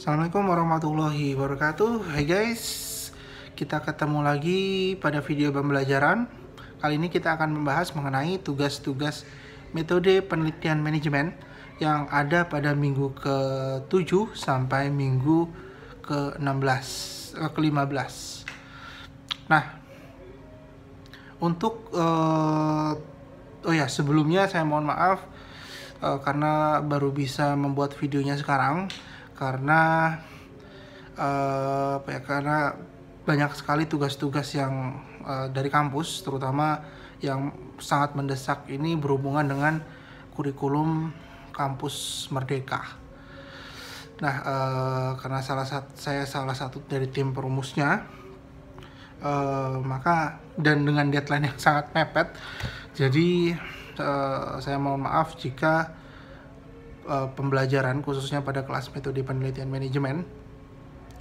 Assalamualaikum warahmatullahi wabarakatuh. Hai guys, kita ketemu lagi pada video pembelajaran. Kali ini kita akan membahas mengenai tugas-tugas metode penelitian manajemen yang ada pada minggu ke-7 sampai minggu ke-15. Nah, untuk sebelumnya saya mohon maaf karena baru bisa membuat videonya sekarang. Karena karena banyak sekali tugas-tugas yang dari kampus, terutama yang sangat mendesak ini berhubungan dengan kurikulum kampus Merdeka. Nah, karena saya salah satu dari tim perumusnya, maka dan dengan deadline yang sangat mepet, jadi saya mohon maaf jika pembelajaran khususnya pada kelas metode penelitian manajemen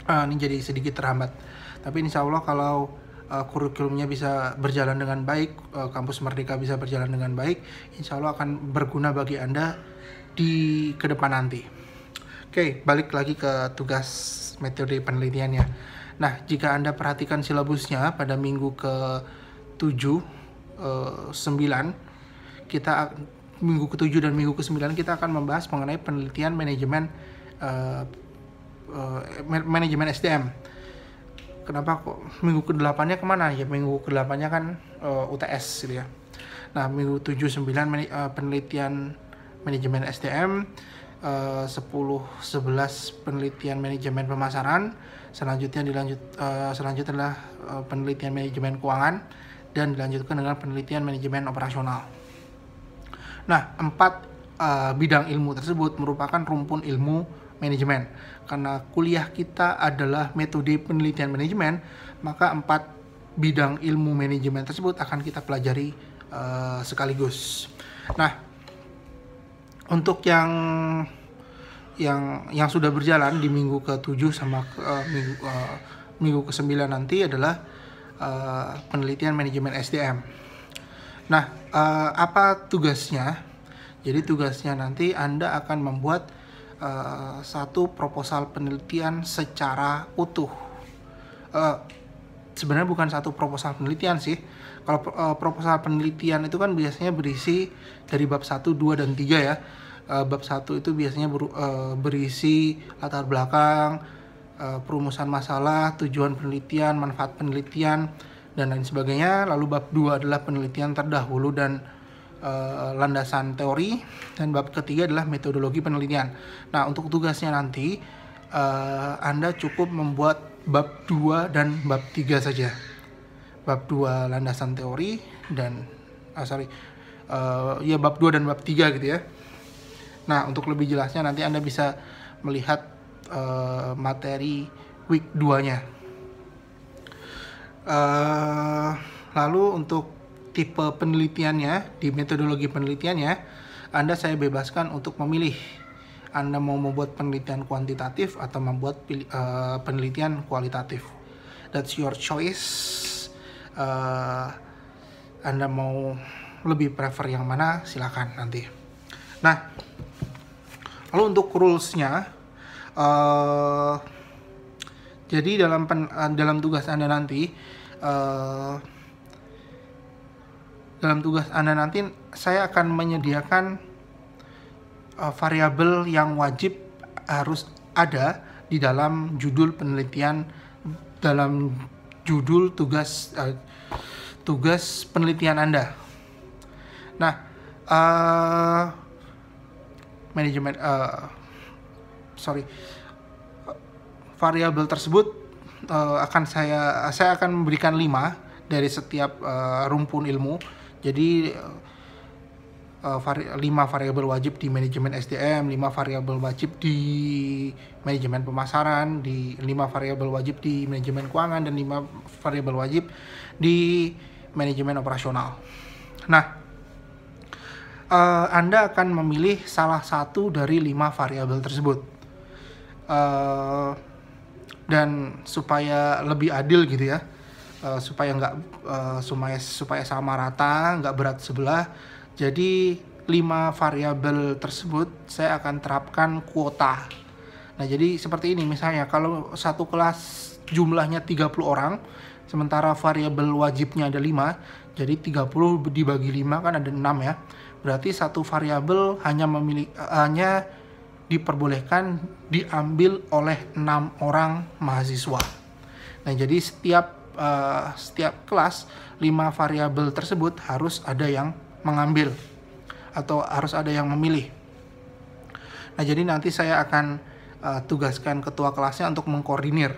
ini jadi sedikit terhambat. Tapi insya Allah kalau kurikulumnya bisa berjalan dengan baik, kampus Merdeka bisa berjalan dengan baik, insya Allah akan berguna bagi Anda di ke depan nanti. Oke, balik lagi ke tugas metode penelitiannya. Nah, jika Anda perhatikan silabusnya pada minggu ke-7, 9, minggu ke-7 dan minggu ke-9 kita akan membahas mengenai penelitian manajemen manajemen SDM. Kenapa kok minggu ke-8-nya kemana? Ya minggu ke-8-nya kan UTS gitu ya. Nah, minggu 7, 9 penelitian manajemen SDM, 10, 11 penelitian manajemen pemasaran, selanjutnya adalah penelitian manajemen keuangan, dan dilanjutkan dengan penelitian manajemen operasional. Nah, 4 bidang ilmu tersebut merupakan rumpun ilmu manajemen. Karena kuliah kita adalah metode penelitian manajemen, maka 4 bidang ilmu manajemen tersebut akan kita pelajari sekaligus. Nah, untuk yang sudah berjalan di minggu ke-7 sama minggu ke-9 nanti adalah penelitian manajemen SDM. Nah, apa tugasnya? Jadi tugasnya nanti Anda akan membuat satu proposal penelitian secara utuh. Sebenarnya bukan satu proposal penelitian sih. Kalau proposal penelitian itu kan biasanya berisi dari bab 1, 2, dan 3 ya. Bab 1 itu biasanya berisi latar belakang, perumusan masalah, tujuan penelitian, manfaat penelitian, dan lain sebagainya. Lalu bab 2 adalah penelitian terdahulu dan landasan teori, dan bab ketiga adalah metodologi penelitian. Nah, untuk tugasnya nanti Anda cukup membuat bab 2 dan bab 3 saja. Bab 2 landasan teori dan bab 2 dan bab 3 gitu ya. Nah, untuk lebih jelasnya nanti Anda bisa melihat materi week 2-nya. Lalu untuk tipe penelitiannya, di metodologi penelitiannya, saya bebaskan untuk memilih Anda mau membuat penelitian kuantitatif atau membuat penelitian kualitatif. That's your choice. Anda mau lebih prefer yang mana, silakan nanti. Nah, lalu untuk rules-nya, jadi dalam tugas Anda nanti, saya akan menyediakan variabel yang wajib harus ada di dalam judul penelitian, dalam judul tugas penelitian Anda. Nah, variabel tersebut saya akan memberikan 5 dari setiap rumpun ilmu. Jadi 5 variabel wajib di manajemen SDM, 5 variabel wajib di manajemen pemasaran, 5 variabel wajib di manajemen keuangan, dan 5 variabel wajib di manajemen operasional. Nah, Anda akan memilih salah satu dari 5 variabel tersebut. Dan supaya lebih adil gitu ya, supaya sama rata, nggak berat sebelah. Jadi 5 variabel tersebut saya akan terapkan kuota. Nah, jadi seperti ini misalnya kalau satu kelas jumlahnya 30 orang, sementara variabel wajibnya ada 5, jadi 30 dibagi 5 kan ada 6 ya. Berarti satu variabel hanya diperbolehkan diambil oleh 6 orang mahasiswa. Nah, jadi setiap kelas 5 variabel tersebut harus ada yang mengambil atau harus ada yang memilih. Nah, jadi nanti saya akan tugaskan ketua kelasnya untuk mengkoordinir.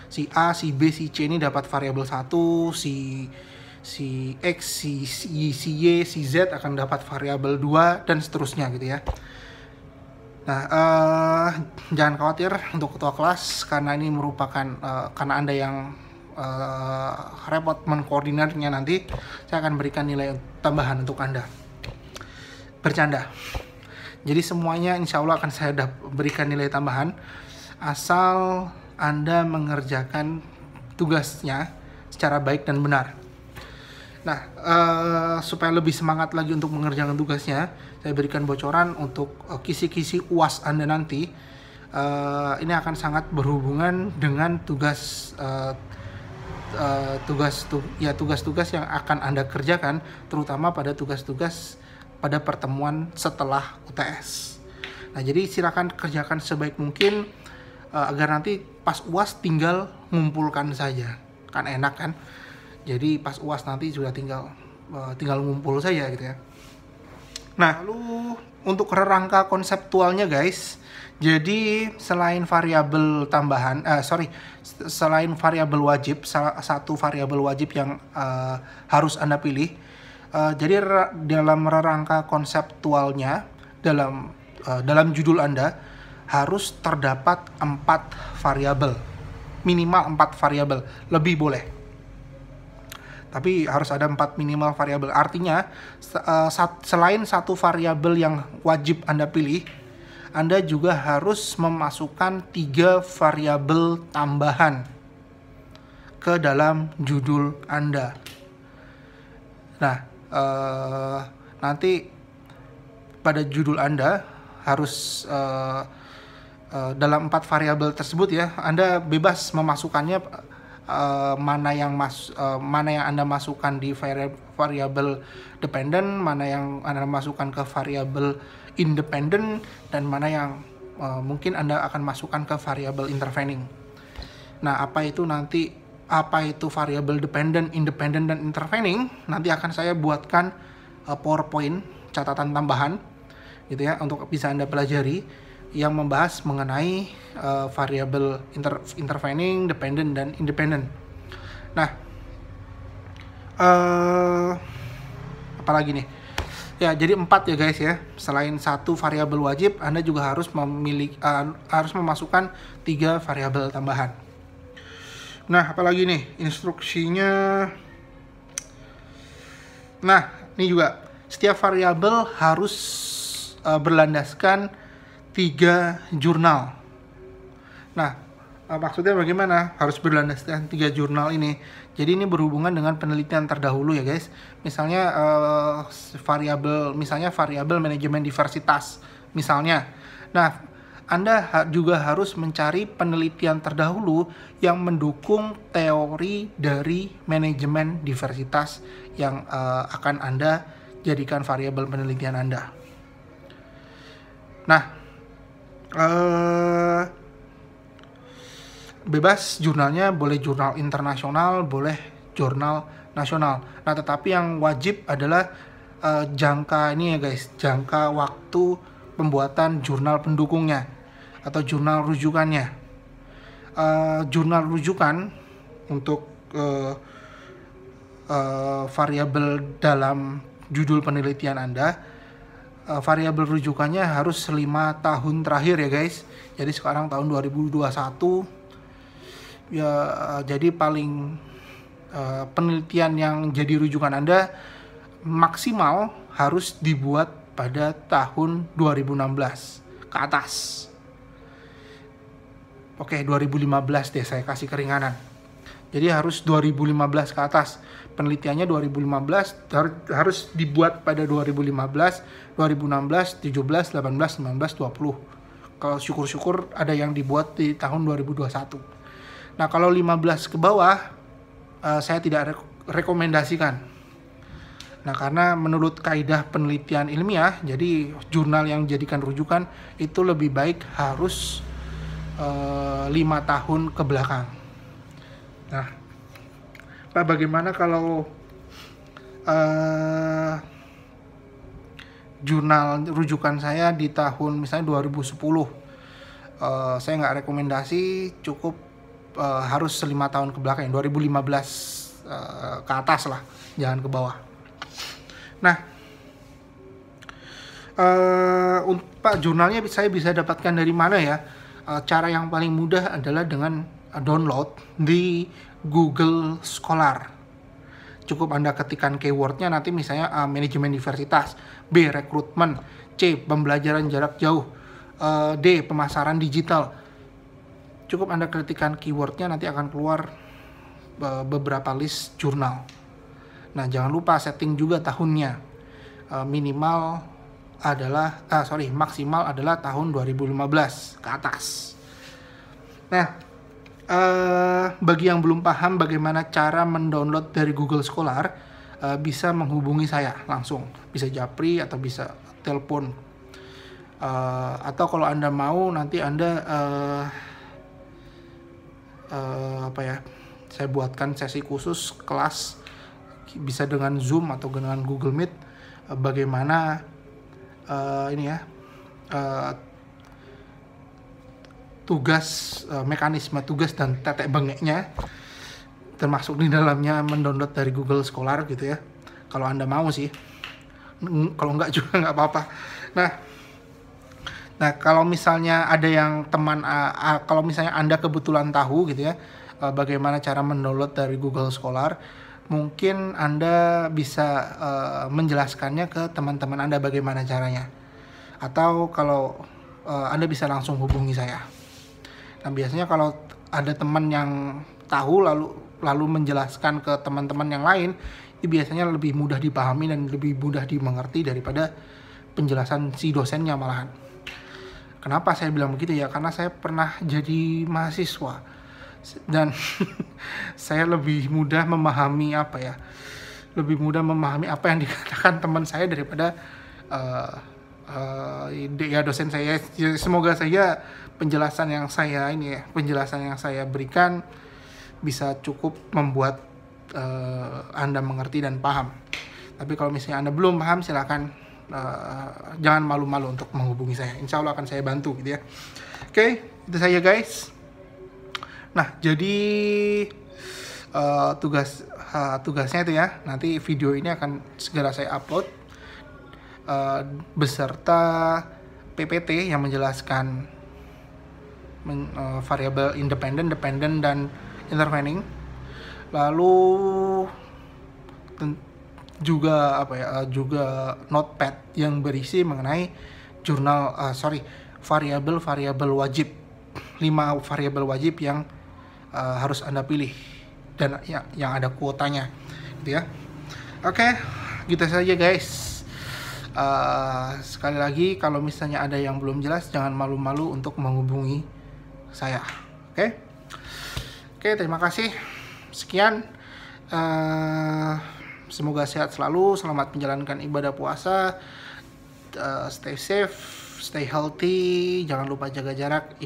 Si A, si B, si C ini dapat variabel 1, si X, si Y, si Z akan dapat variabel 2 dan seterusnya gitu ya. Nah, jangan khawatir untuk ketua kelas karena ini merupakan karena Anda yang repot mengkoordinirnya, nanti saya akan berikan nilai tambahan untuk Anda. Bercanda. Jadi semuanya insya Allah akan saya berikan nilai tambahan asal Anda mengerjakan tugasnya secara baik dan benar. Nah, supaya lebih semangat lagi untuk mengerjakan tugasnya, saya berikan bocoran untuk kisi-kisi UAS Anda nanti. Ini akan sangat berhubungan dengan tugas yang akan Anda kerjakan, terutama pada tugas-tugas pada pertemuan setelah UTS. Nah, jadi silakan kerjakan sebaik mungkin agar nanti pas UAS tinggal ngumpulkan saja. Kan enak kan? Jadi pas UAS nanti sudah tinggal ngumpul saja gitu ya. Nah, lalu untuk rangka konseptualnya guys, jadi selain variabel tambahan, selain variabel wajib, satu variabel wajib yang harus Anda pilih. Jadi dalam rangka konseptualnya, dalam judul Anda harus terdapat 4 variabel, minimal 4 variabel, lebih boleh. Tapi harus ada 4 minimal variabel. Artinya selain satu variabel yang wajib Anda pilih, Anda juga harus memasukkan 3 variabel tambahan ke dalam judul Anda. Nah, nanti pada judul Anda harus dalam 4 variabel tersebut ya, Anda bebas memasukkannya mana yang Anda masukkan di variabel dependent, mana yang Anda masukkan ke variabel independent, dan mana yang mungkin Anda akan masukkan ke variabel intervening. Nah, apa itu variabel dependent, independent, dan intervening, nanti akan saya buatkan PowerPoint catatan tambahan gitu ya, untuk bisa Anda pelajari, yang membahas mengenai variabel intervening, dependent, dan independent. Nah, apalagi nih ya, jadi 4 ya guys ya. Selain satu variabel wajib, Anda juga harus memasukkan 3 variabel tambahan. Nah, apalagi nih instruksinya. Nah, ini juga setiap variabel harus berlandaskan 3 jurnal. Nah, maksudnya bagaimana harus berlandaskan 3 jurnal ini? Jadi ini berhubungan dengan penelitian terdahulu ya guys. Misalnya variabel manajemen diversitas misalnya. Nah, Anda juga harus mencari penelitian terdahulu yang mendukung teori dari manajemen diversitas yang akan Anda jadikan variabel penelitian Anda. Nah, bebas jurnalnya, boleh jurnal internasional, boleh jurnal nasional. Nah, tetapi yang wajib adalah jangka ini ya guys, jangka waktu pembuatan jurnal pendukungnya atau jurnal rujukannya. Jurnal rujukan untuk variabel dalam judul penelitian Anda, variabel rujukannya harus 5 tahun terakhir ya guys. Jadi sekarang tahun 2021 ya, jadi paling penelitian yang jadi rujukan Anda maksimal harus dibuat pada tahun 2016 ke atas. Oke, 2015 deh saya kasih keringanan. Jadi harus 2015 ke atas. Penelitiannya 2015 harus dibuat pada 2015, 2016, 17, 18, 19, 20. Kalau syukur-syukur ada yang dibuat di tahun 2021. Nah, kalau 15 ke bawah saya tidak rekomendasikan. Nah, karena menurut kaidah penelitian ilmiah, jadi jurnal yang dijadikan rujukan itu lebih baik harus 5 tahun ke belakang. Nah, Pak, bagaimana kalau jurnal rujukan saya di tahun misalnya 2010? Saya nggak rekomendasi, cukup harus 5 tahun ke belakang, 2015 ke atas lah, jangan ke bawah. Nah, Pak, jurnalnya saya bisa dapatkan dari mana ya? Cara yang paling mudah adalah dengan download di Google Scholar. Cukup Anda ketikkan keywordnya, nanti misalnya manajemen universitas, B, rekrutmen, C, pembelajaran jarak jauh, D, pemasaran digital. Cukup Anda ketikkan keywordnya, nanti akan keluar beberapa list jurnal. Nah, jangan lupa setting juga tahunnya. Maksimal adalah tahun 2015 ke atas. Nah, bagi yang belum paham bagaimana cara mendownload dari Google Scholar, bisa menghubungi saya langsung. Bisa japri atau bisa telepon. Atau kalau Anda mau, nanti Anda saya buatkan sesi khusus kelas, bisa dengan Zoom atau dengan Google Meet, bagaimana mekanisme tugas dan tetek bengeknya, termasuk di dalamnya mendownload dari Google Scholar gitu ya. Kalau Anda mau sih, kalau enggak juga nggak apa-apa. Nah, kalau misalnya ada yang kalau misalnya Anda kebetulan tahu gitu ya, bagaimana cara mendownload dari Google Scholar, mungkin Anda bisa menjelaskannya ke teman-teman Anda bagaimana caranya. Atau kalau Anda bisa langsung hubungi saya. Nah, biasanya kalau ada teman yang tahu lalu menjelaskan ke teman-teman yang lain, itu biasanya lebih mudah dipahami dan lebih mudah dimengerti daripada penjelasan si dosennya malahan. Kenapa saya bilang begitu ya? Karena saya pernah jadi mahasiswa dan saya lebih mudah memahami apa yang dikatakan teman saya daripada dosen saya. Semoga saja penjelasan yang saya berikan bisa cukup membuat Anda mengerti dan paham. Tapi kalau misalnya Anda belum paham, silakan jangan malu-malu untuk menghubungi saya. Insya Allah akan saya bantu gitu ya. Oke, itu saja guys. Nah, jadi tugasnya itu ya, nanti video ini akan segera saya upload beserta PPT yang menjelaskan variabel independen, dependent, dan intervening. Lalu juga notepad yang berisi mengenai variabel wajib, 5 variabel wajib yang harus Anda pilih dan yang ada kuotanya gitu ya. Oke, gitu saja guys. Sekali lagi, kalau misalnya ada yang belum jelas, jangan malu-malu untuk menghubungi saya. Oke, terima kasih. Sekian. Semoga sehat selalu, selamat menjalankan ibadah puasa, stay safe, stay healthy, jangan lupa jaga jarak.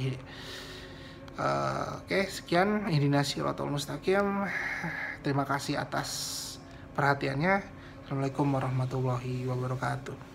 Oke, sekian. Ihdinas shiratal mustaqim. Terima kasih atas perhatiannya. Assalamualaikum warahmatullahi wabarakatuh.